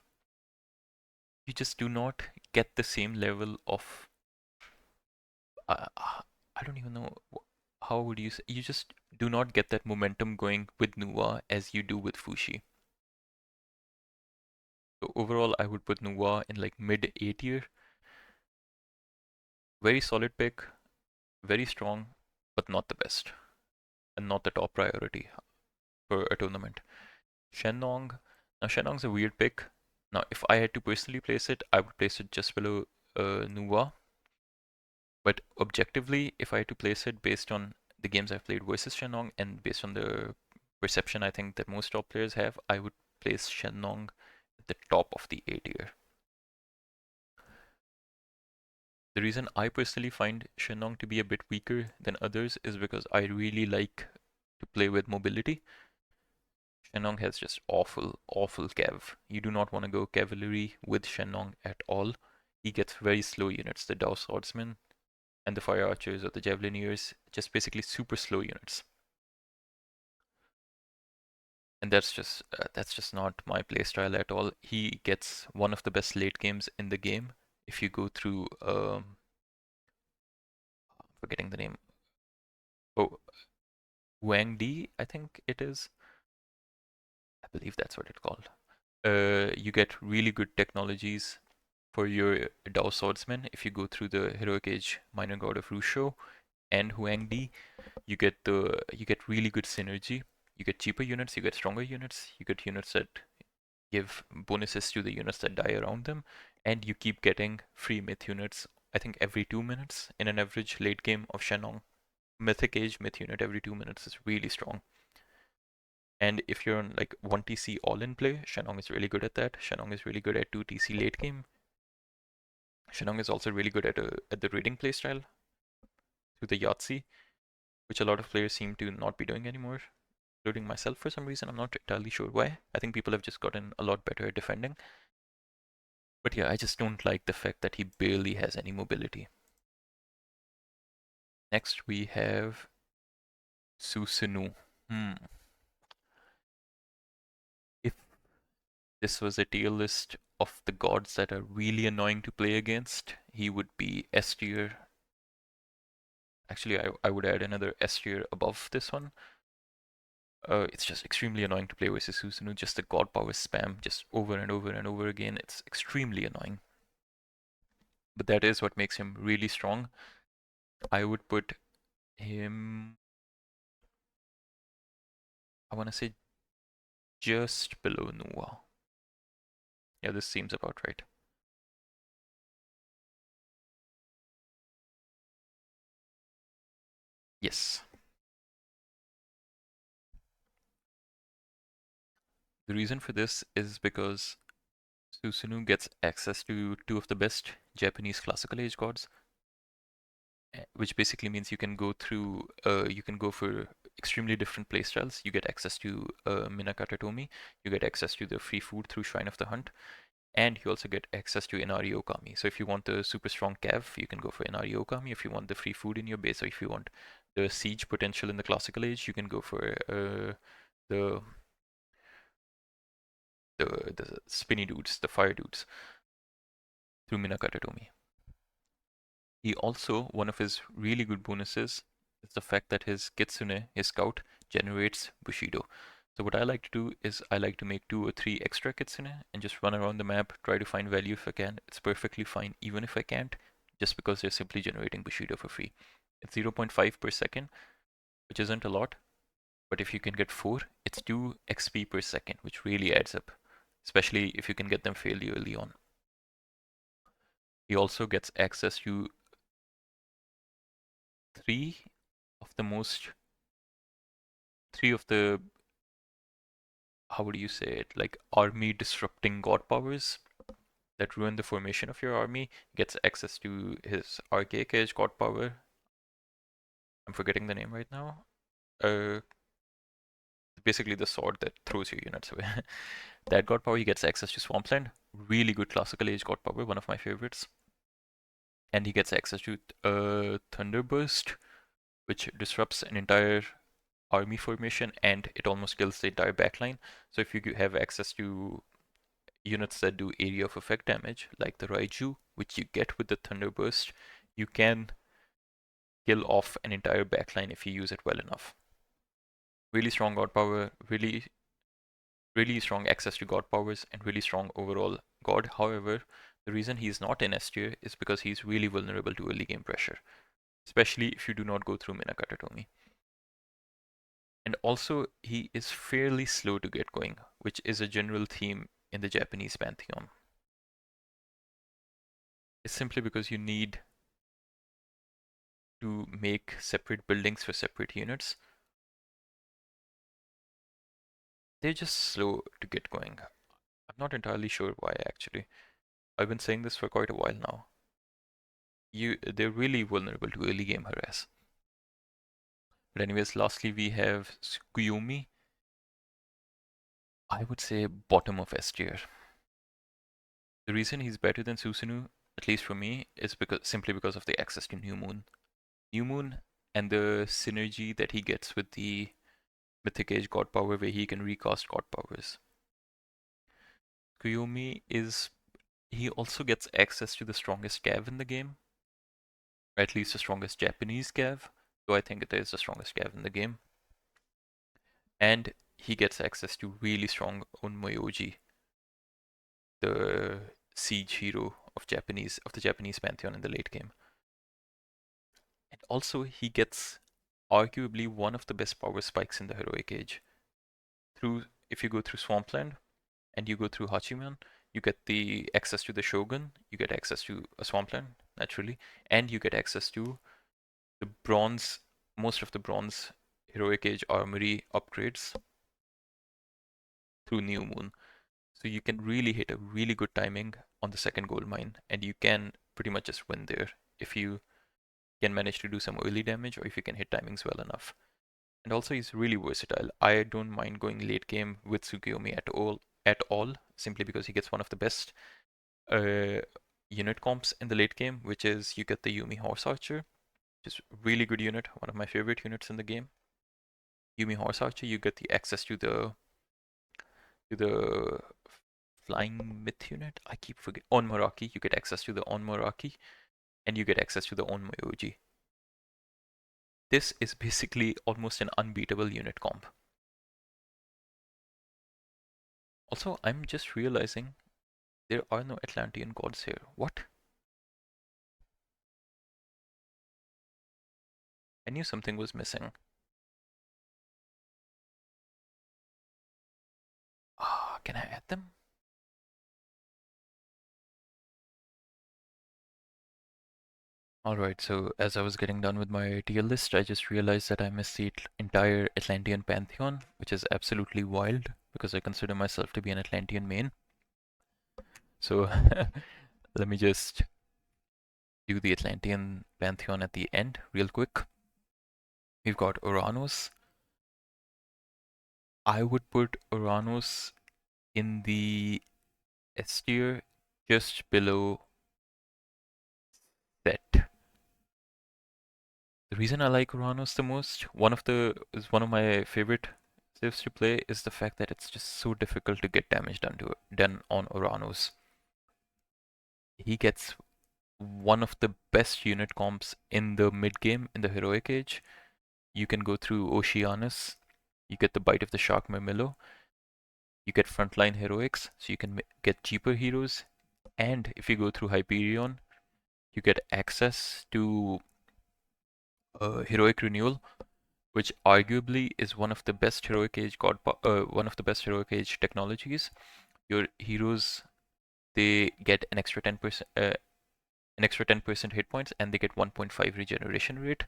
You just do not get the same level of I don't even know how would you say, you just do not get that momentum going with Nuwa as you do with Fushi. So overall, I would put Nuwa in like mid A tier. Very solid pick, very strong, but not the best, and not the top priority for a tournament. Shenong, now Shenong's a weird pick. Now, if I had to personally place it, I would place it just below Nuwa. But objectively, if I had to place it based on the games I've played versus Shenong and based on the perception I think that most top players have, I would place Shenong at the top of the A tier. The reason I personally find Shenong to be a bit weaker than others is because I really like to play with mobility. Shenong has just awful, awful cav. You do not want to go cavalry with Shenong at all. He gets very slow units, the Dao Swordsmen and the Fire Archers or the Javelineers, just basically super slow units. And that's just not my playstyle at all. He gets one of the best late games in the game. If you go through, forgetting the name, oh, Wang Di, I think it is. I believe that's what it's called. You get really good technologies for your Dao Swordsman if you go through the Heroic Age Minor God of Rusho and Huang Di. You get really good synergy. You get cheaper units, you get stronger units, you get units that give bonuses to the units that die around them, and you keep getting free myth units, I think every 2 minutes in an average late game of Shenong. Mythic Age myth unit every 2 minutes is really strong. And if you're on like 1 TC all in play, Shenong is really good at that. Shenong is really good at 2 TC late game. Shenong is also really good at the raiding playstyle through the Yahtzee, which a lot of players seem to not be doing anymore, including myself for some reason. I'm not entirely sure why. I think people have just gotten a lot better at defending. But yeah, I just don't like the fact that he barely has any mobility. Next we have Susanoo. Hmm. If this was a tier list of the gods that are really annoying to play against, he would be S tier. Actually, I would add another S tier above this one. It's just extremely annoying to play versus Susanoo. Just the god power spam, just over and over and over again. It's extremely annoying. But that is what makes him really strong. I would put him, I want to say just below Noah. Yeah, this seems about right. Yes. The reason for this is because Susanoo gets access to two of the best Japanese classical age gods, which basically means you can go for extremely different playstyles. You get access to Minakata Tomi, you get access to the free food through Shrine of the Hunt, and you also get access to Inari Okami. So if you want the super strong Cav, you can go for Inari Okami. If you want the free food in your base, or if you want the siege potential in the classical age, you can go for the the spinny dudes, the fire dudes, through Minakata Tomi. He also, one of his really good bonuses is the fact that his Kitsune, his scout, generates Bushido. So what I like to do is I like to make 2 or 3 extra Kitsune and just run around the map, try to find value if I can. It's perfectly fine even if I can't, just because they're simply generating Bushido for free. It's 0.5 per second, which isn't a lot, but if you can get 4, it's 2 XP per second, which really adds up, especially if you can get them fairly early on. He also gets access to 3 of the most 3 of the, how would you say it, like army disrupting god powers that ruin the formation of your army. Gets access to his archaic age god power. I'm forgetting the name right now. Uh, Basically the sword that throws your units away. That god power, he gets access to Swampland. Really good classical age god power, one of my favorites. And he gets access to Thunderburst, which disrupts an entire army formation and it almost kills the entire backline. So if you have access to units that do area of effect damage, like the Raiju, which you get with the Thunderburst, you can kill off an entire backline if you use it well enough. Really strong god power, really strong access to god powers, and really strong overall god. However, the reason he's not in S tier is because he's really vulnerable to early game pressure, especially if you do not go through Minakata Tomi. And also, he is fairly slow to get going, which is a general theme in the Japanese pantheon. It's simply because you need to make separate buildings for separate units. They're just slow to get going. I'm not entirely sure why actually. I've been saying this for quite a while now. They're really vulnerable to early game harass. But anyways, lastly we have Tsukuyomi. I would say bottom of S tier. The reason he's better than Susanoo, at least for me, is simply because of the access to New Moon. New Moon and the synergy that he gets with the Mythic Age God Power where he can recast God Powers. Tsukuyomi is, he also gets access to the strongest Cav in the game, or at least the strongest Japanese Cav, so I think it is the strongest Cav in the game. And he gets access to really strong Onmyoji, the siege hero of the Japanese pantheon in the late game. And also he gets arguably one of the best power spikes in the heroic age. If you go through Swampland and you go through Hachiman, you get the access to the Shogun, you get access to a Swampland, naturally, and you get access to the bronze, most of the bronze heroic age armory upgrades through New Moon. So you can really hit a really good timing on the second gold mine, and you can pretty much just win there if you can manage to do some early damage or if you can hit timings well enough. And also he's really versatile. I don't mind going late game with Tsukuyomi at all, simply because he gets one of the best unit comps in the late game, which is you get the Yumi Horse Archer, which is really good unit, one of my favorite units in the game. Yumi Horse Archer, you get the access to the flying myth unit. I keep forgetting Onmoraki. You get access to the Onmoraki, and you get access to the Onmyoji. This is basically almost an unbeatable unit comp. Also, I'm just realizing there are no Atlantean gods here. What? I knew something was missing. Ah, can I add them? Alright, so as I was getting done with my tier list, I just realized that I missed the entire Atlantean pantheon, which is absolutely wild because I consider myself to be an Atlantean main. So let me just do the Atlantean pantheon at the end real quick. We've got Uranus. I would put Uranus in the S tier just below Set. The reason I like Uranus the most, one of my favorite civs to play is the fact that it's just so difficult to get damage done on Uranus. He gets one of the best unit comps in the mid game in the heroic age. You can go through Oceanus, you get the bite of the shark Mermillo, you get frontline heroics, so you can get cheaper heroes, and if you go through Hyperion, you get access to heroic renewal, which arguably is one of the best heroic age one of the best heroic age technologies. Your heroes, they get an extra 10% hit points, and they get 1.5 regeneration rate.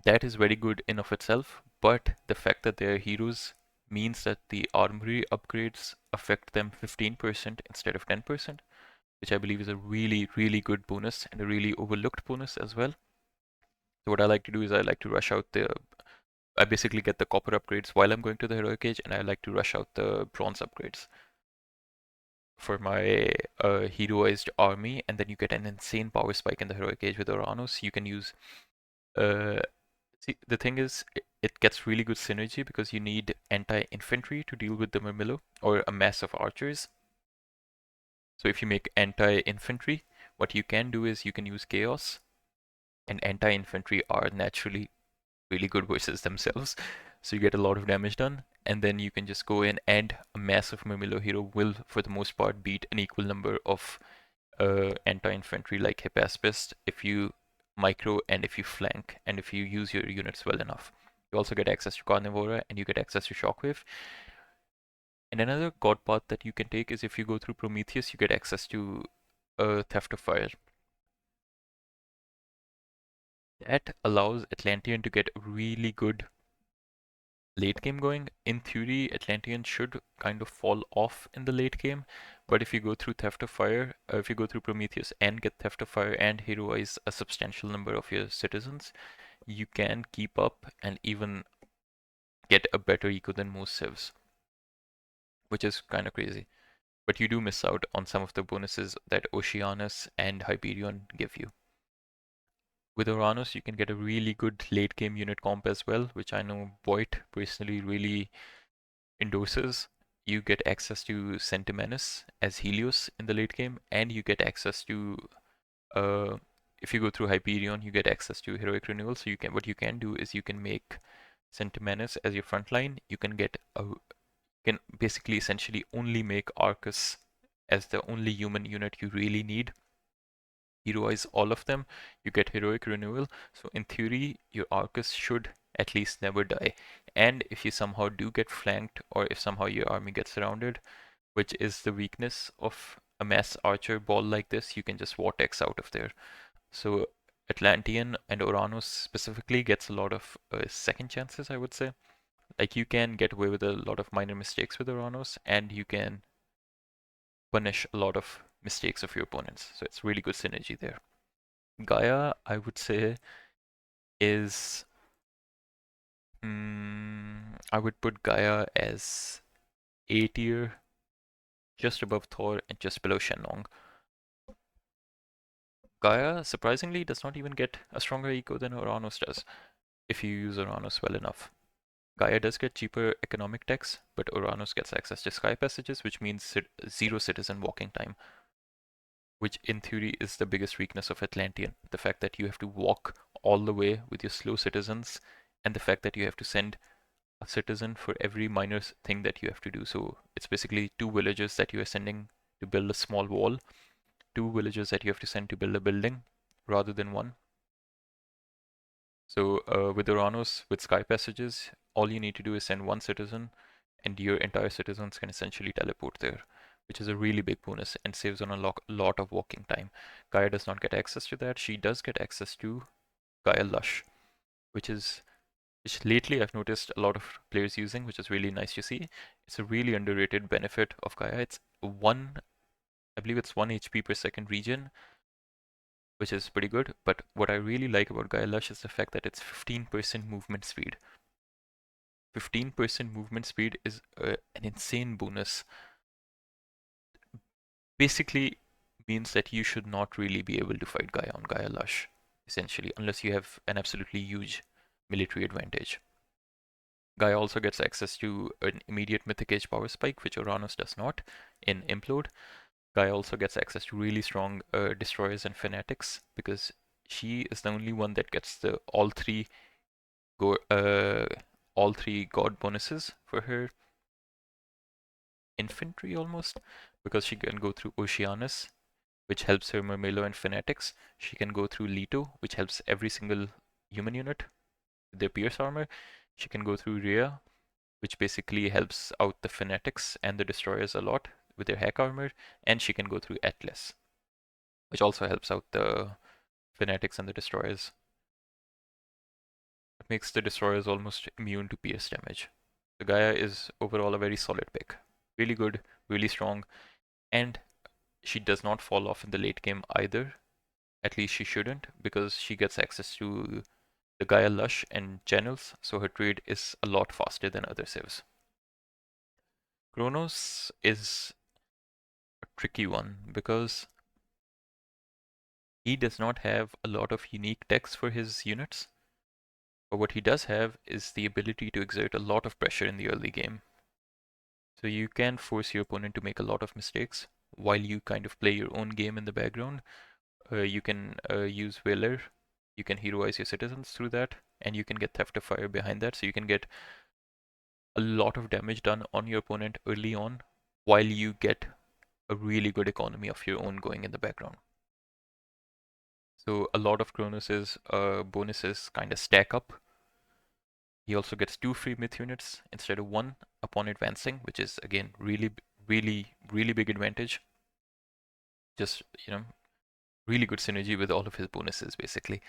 That is very good in of itself, but the fact that they're heroes means that the armory upgrades affect them 15% instead of 10%, which I believe is a really, really good bonus and a really overlooked bonus as well. So what I like to do is I basically get the copper upgrades while I'm going to the heroic age, and I like to rush out the bronze upgrades for my heroized army, and then you get an insane power spike in the heroic age with Uranus. You can use uh, see, the thing is, it gets really good synergy because you need anti-infantry to deal with the Murmillo or a mass of archers. So if you make anti-infantry, what you can do is you can use chaos, and anti-infantry are naturally really good versus themselves. So you get a lot of damage done, and then you can just go in, and a massive Murmillo hero will, for the most part, beat an equal number of anti-infantry like Hippaspist if you micro and if you flank and if you use your units well enough. You also get access to Carnivora and you get access to Shockwave. And another god path that you can take is if you go through Prometheus, you get access to Theft of Fire. That allows Atlantean to get really good late game going. In theory, Atlantean should kind of fall off in the late game, but if you go through Theft of Fire, if you go through Prometheus and get Theft of Fire and heroize a substantial number of your citizens, you can keep up and even get a better eco than most civs, which is kind of crazy. But you do miss out on some of the bonuses that Oceanus and Hyperion give you. With Uranus, you can get a really good late game unit comp as well, which I know Voight personally really endorses. You get access to Centimanus as Helios in the late game, and you get access to uh, if you go through Hyperion, you get access to Heroic Renewal. So what you can do is you can make Centimanus as your front line. You can basically essentially only make Arcus as the only human unit you really need. Heroize all of them, you get Heroic Renewal. So in theory, your Arcus should at least never die. And if you somehow do get flanked, or if somehow your army gets surrounded, which is the weakness of a mass archer ball like this, you can just vortex out of there. So Atlantean and Uranus specifically gets a lot of second chances, I would say. Like you can get away with a lot of minor mistakes with Uranus, and you can punish a lot of mistakes of your opponents. So it's really good synergy there. Gaia, I would say, is I would put Gaia as A tier just above Thor, and just below Shenlong. Gaia, surprisingly, does not even get a stronger eco than Uranus does, if you use Uranus well enough. Gaia does get cheaper economic techs, but Uranus gets access to sky passages, which means zero citizen walking time, which in theory is the biggest weakness of Atlantean. The fact that you have to walk all the way with your slow citizens, and the fact that you have to send a citizen for every minor thing that you have to do. So it's basically two villagers that you are sending to build a small wall, two villagers that you have to send to build a building, rather than one. So with Uranus, with sky passages, all you need to do is send one citizen, and your entire citizens can essentially teleport there, which is a really big bonus and saves on a lot of walking time. Gaia does not get access to that. She does get access to Gaia Lush, which lately I've noticed a lot of players using, which is really nice to see. It's a really underrated benefit of Gaia. It's I believe it's 1 HP per second regen, which is pretty good. But what I really like about Gaia Lush is the fact that it's 15% movement speed. 15% movement speed is an insane bonus. Basically means that you should not really be able to fight Gaia on Gaia Lush, essentially, unless you have an absolutely huge military advantage. Gaia also gets access to an immediate Mythic Age power spike, which Uranus does not in Implode. Gaia also gets access to really strong destroyers and fanatics, because she is the only one that gets the go all three god bonuses for her infantry almost, because she can go through Oceanus, which helps her Mermelo and Fanatics. She can go through Leto, which helps every single human unit with their Pierce armor. She can go through Rhea, which basically helps out the Fanatics and the Destroyers a lot with their Hack armor. And she can go through Atlas, which also helps out the Fanatics and the Destroyers. It makes the Destroyers almost immune to pierce damage. The Gaia is overall a very solid pick. Really good, really strong, and she does not fall off in the late game either. At least she shouldn't, because she gets access to the Gaia Lush and channels, so her trade is a lot faster than other civs. Kronos is a tricky one because he does not have a lot of unique techs for his units, but what he does have is the ability to exert a lot of pressure in the early game. So you can force your opponent to make a lot of mistakes while you kind of play your own game in the background. You can use Whaler, you can heroize your citizens through that, and you can get Theft of Fire behind that, so you can get a lot of damage done on your opponent early on while you get a really good economy of your own going in the background. So a lot of Kronos' bonuses kind of stack up. He also gets 2 free myth units instead of 1 upon advancing, which is again really big advantage. Just, really good synergy with all of his bonuses basically.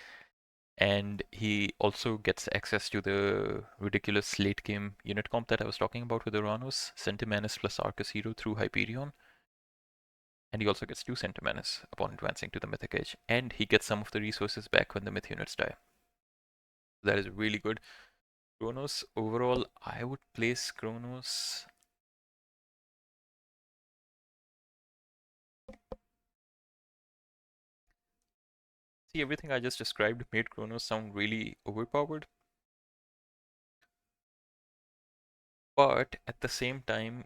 And he also gets access to the ridiculous late game unit comp that I was talking about with Uranus, Centimanus plus Arcus Hero through Hyperion. And he also gets 2 Centimanus upon advancing to the Mythic Age. And he gets some of the resources back when the myth units die. That is really good. Kronos, overall, I would place Kronos. See, everything I just described made Kronos sound really overpowered. But at the same time,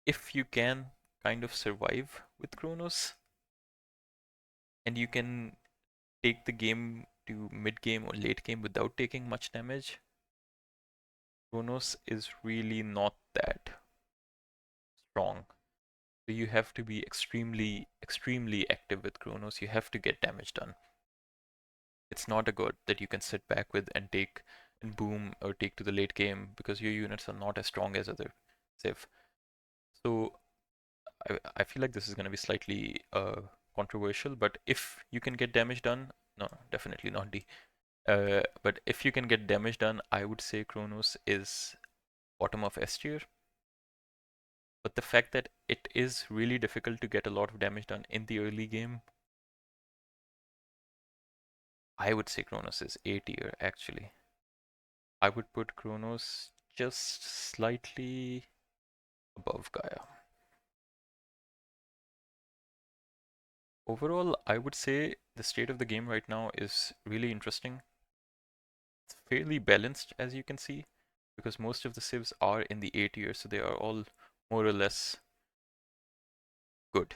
if you can kind of survive with Kronos, and you can take the game to mid game or late game without taking much damage, Kronos is really not that strong. So you have to be extremely active with Kronos. You have to get damage done. It's not a god that you can sit back with and take and boom or take to the late game, because your units are not as strong as other civ. So I feel like this is going to be slightly controversial, but if you can get damage done, no, definitely not D. But if you can get damage done, I would say Kronos is bottom of S tier. But the fact that it is really difficult to get a lot of damage done in the early game, I would say Kronos is A tier actually. I would put Kronos just slightly above Gaia. Overall, I would say the state of the game right now is really interesting. It's fairly balanced, as you can see, because most of the civs are in the A tier, so they are all more or less good.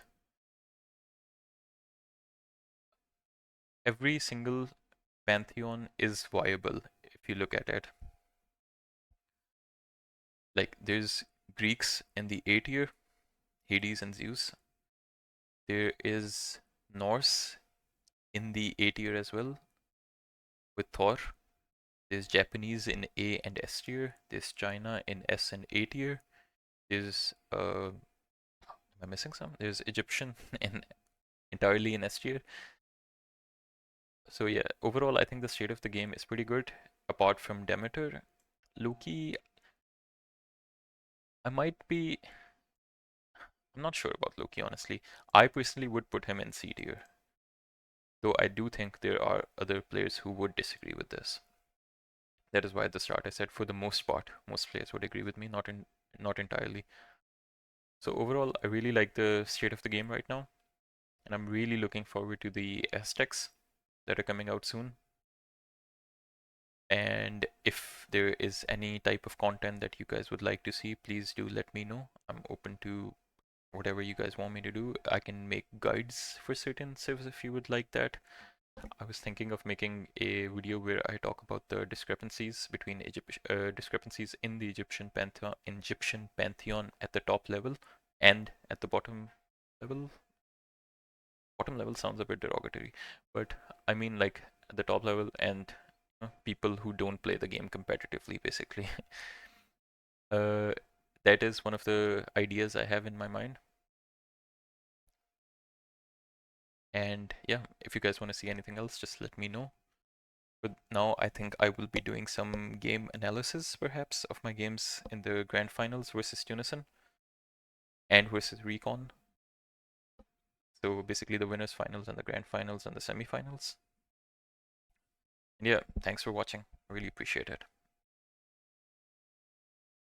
Every single pantheon is viable if you look at it. Like there's Greeks in the A tier, Hades and Zeus. There is Norse in the A tier as well with Thor. There's Japanese in A and S tier. There's China in S and A tier. There's am I missing some? There's Egyptian in entirely in S tier. So yeah, overall I think the state of the game is pretty good. Apart from Demeter, Loki, I might be I'm not sure about Loki honestly. I personally would put him in C tier. Though I do think there are other players who would disagree with this. That is why at the start I said for the most part, most players would agree with me, not entirely. So overall, I really like the state of the game right now, and I'm really looking forward to the Aztecs that are coming out soon. And if there is any type of content that you guys would like to see, please do let me know. I'm open to whatever you guys want me to do. I can make guides for certain civs if you would like that. I was thinking of making a video where I talk about the discrepancies between discrepancies in the Egyptian pantheon at the top level and at the bottom level. Bottom level sounds a bit derogatory, but I mean like at the top level and people who don't play the game competitively, basically. uh, that is one of the ideas I have in my mind. And yeah, if you guys want to see anything else, just let me know. But now I think I will be doing some game analysis, perhaps, of my games in the grand finals versus Tunison and versus Recon. So basically the winners finals and the grand finals and the semifinals. And yeah, thanks for watching. I really appreciate it.